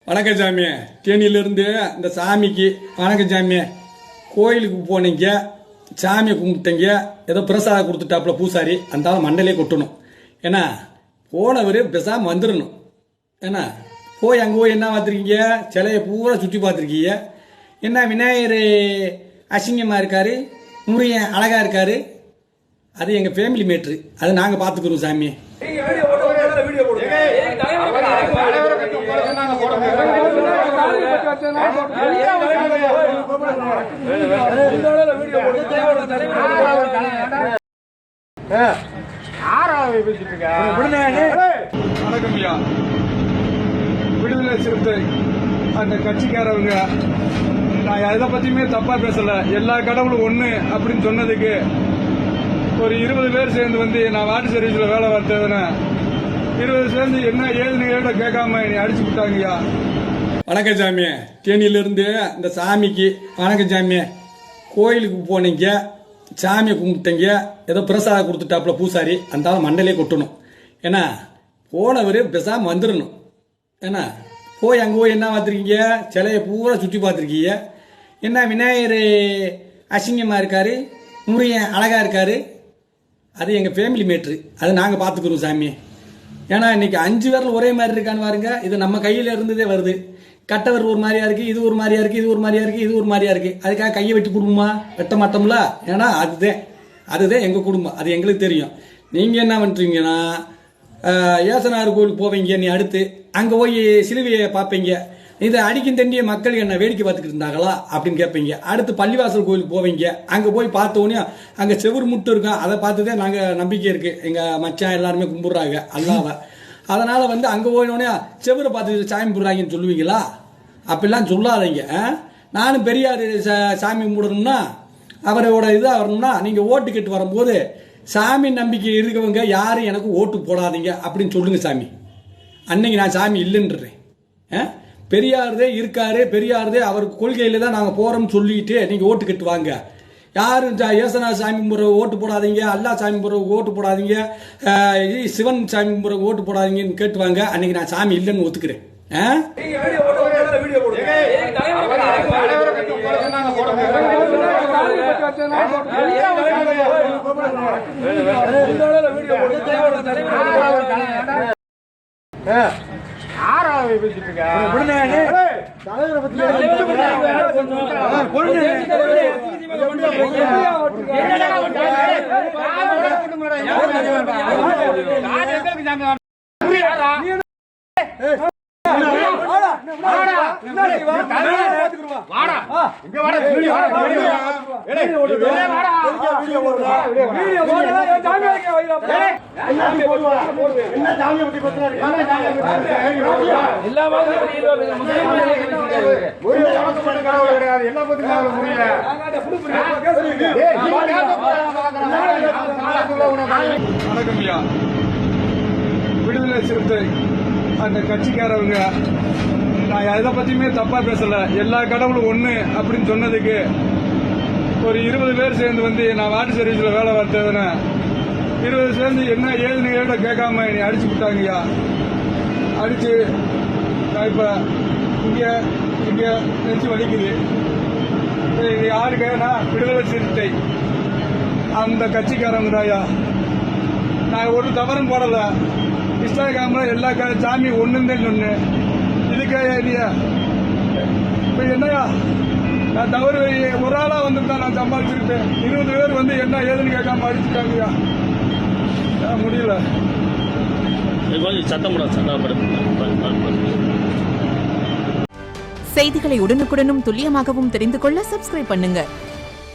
வணக்கம் சாமி. தேனியிலிருந்து இந்த சாமிக்கு வணக்கம் சாமி. கோயிலுக்கு போனீங்க, சாமியை கும்பிட்டீங்க, ஏதோ பிரசாதம் கொடுத்துட்டாப்புல பூசாரி, அந்த மண்டலே கொட்டணும். ஏன்னா போனவர் பேசாமல் வந்துடணும். ஏன்னா போய் அங்கே போய் என்ன பார்த்துருக்கீங்க, சிலையை பூரா சுற்றி பார்த்துருக்கீங்க. என்ன விநாயகர் அசிங்கமாக இருக்கார், முருகன் அழகாக இருக்கார். அது எங்கள் ஃபேமிலி மேட்ரு, அது நாங்கள் பார்த்துக்குறோம் சாமி. வணக்கம் ஐயா. விடுதலை சிறுத்தை அந்த கட்சிக்காரவங்க, நான் எதை பத்தியுமே தப்பா பேசல. எல்லா கடவுளும் ஒண்ணு அப்படின்னு சொன்னதுக்கு ஒரு 20 பேர் சேர்ந்து வந்து நான் வாட்டர் சர்வீஸ்ல வேலை பார்த்தவன 20 சேர்ந்து என்ன ஏதுன்னு கேட்காம நீ அடிச்சு விட்டாங்கய்யா. வணக்கம் சாமி. தேனியிலிருந்து இந்த சாமிக்கு வணக்கம் சாமி. கோயிலுக்கு போனீங்க, சாமியை கும்பிட்டீங்க, ஏதோ பிரசாதம் கொடுத்துட்டாப்புல பூசாரி, அந்த மண்டலே கொட்டணும். ஏன்னா போனவர் பேசாமல் வந்துடணும். ஏன்னா போய் அங்கே போய் என்ன பார்த்துருக்கீங்க, சிலையை பூரா சுற்றி பார்த்துருக்கீங்க. என்ன விநாயகர் அசிங்கமாக இருக்கார், முருகன் அழகாக இருக்கார். அது எங்கள் ஃபேமிலி மேட்ரு, அது நாங்கள் பார்த்துக்குறோம் சாமி. ஏன்னா இன்னைக்கு 5 பேரில் ஒரே மாதிரி இருக்கான்னு பாருங்க. இது நம்ம கையில் இருந்ததே வருது. கட்டவர் ஒரு மாதிரியா இருக்கு, இது ஒரு மாதிரியா இருக்கு, இது ஒரு மாதிரியா இருக்கு, இது ஒரு மாதிரியா இருக்கு. அதுக்காக கையை வெட்டி கொடுக்குமா? வெட்ட மாட்டோம்ல. ஏன்னா அதுதான் எங்கள் குடும்பம், அது எங்களுக்கு தெரியும். நீங்கள் என்ன பண்ணுறீங்கன்னா, ஏசனார் கோயிலுக்கு போவீங்க, நீ அடுத்து அங்கே போய் சிலுவையை பார்ப்பீங்க. இதை அடிக்கும் தண்டிய மக்கள் என்ன வேடிக்கை பார்த்துக்கிட்டு இருந்தாங்களா அப்படின்னு கேட்பீங்க. அடுத்து பள்ளிவாசல் கோயிலுக்கு போவீங்க, அங்கே போய் பார்த்தோன்னே அங்கே செவுறு முட்டு இருக்கும், அதை பார்த்து தான் நாங்கள் நம்பிக்கை இருக்குது. எங்கள் மச்சான் எல்லாருமே கும்பிட்றாங்க அல்லாவை. அதனால் வந்து அங்கே போயினோடனே செவரை பார்த்து சாமி கும்பிட்றாங்கன்னு சொல்லுவீங்களா? அப்படிலாம் சொல்லாதீங்க. நானும் பெரியார் சாமி கும்பிடணும்னா, அவரோட இதாக வரணும்னா, நீங்கள் ஓட்டு கேட்டு வரும்போது சாமி நம்பிக்கை இருக்கவங்க யாரும் எனக்கு ஓட்டு போடாதீங்க அப்படின்னு சொல்லுங்க சாமி. அன்னைக்கு நான் சாமி இல்லைன்றேன். பெரியார்தே இருக்காரு, பெரியார்தே அவர் கொள்கையில தான் நாங்கள் போகிறோம்னு சொல்லிட்டு நீங்கள் ஓட்டு கட்டு வாங்க. யாரும் ஏசனா சாமி முறை ஓட்டு போடாதீங்க, அல்லா சாமி முறை ஓட்டு போடாதீங்க, சிவன் சாமி முறை ஓட்டு போடாதீங்கன்னு கேட்டுவாங்க. அன்னைக்கு நான் சாமி இல்லைன்னு ஒத்துக்கிறேன். வணக்கம் ஐயா. விடுதலை சிறுத்தை அந்த கட்சிக்காரவங்க, நான் எதை பத்தியுமே தப்பா பேசல. எல்லா கடவுளும் ஒண்ணு அப்படின்னு சொன்னதுக்கு ஒரு 20 பேர் சேர்ந்து வந்து நான் வாட்டர் சர்வீஸ்ல வேலை பார்த்தவன 20 சேர்ந்து என்ன ஏதுன்னு கேட்காம நீ அடிச்சு விட்டாங்கய்யா. அடிச்சு இப்ப இங்க நெஞ்சு வலிக்குது. யாருக்கேனா விடுதலை சிறுத்தை அந்த கட்சிக்காரங்க தாயா. நான் ஒரு தவறும் போடல. இன்ஸ்டாகிராம்ல எல்லா சாமி ஒண்ணுன்னு சொன்னு இதுக்கே இல்லையா? இப்ப என்னையா நான் தவறு ஒரு ஆளா வந்துட்டா நான் சம்பாதிச்சிருப்பேன். 20 பேர் வந்து என்ன ஏதுன்னு கேட்காம அடிச்சுட்டாங்கய்யா. முடியல. செய்திகளை உடனுக்குடனும் துல்லியமாகவும் தெரிந்து கொள்ள சப்ஸ்கிரைப் பண்ணுங்க.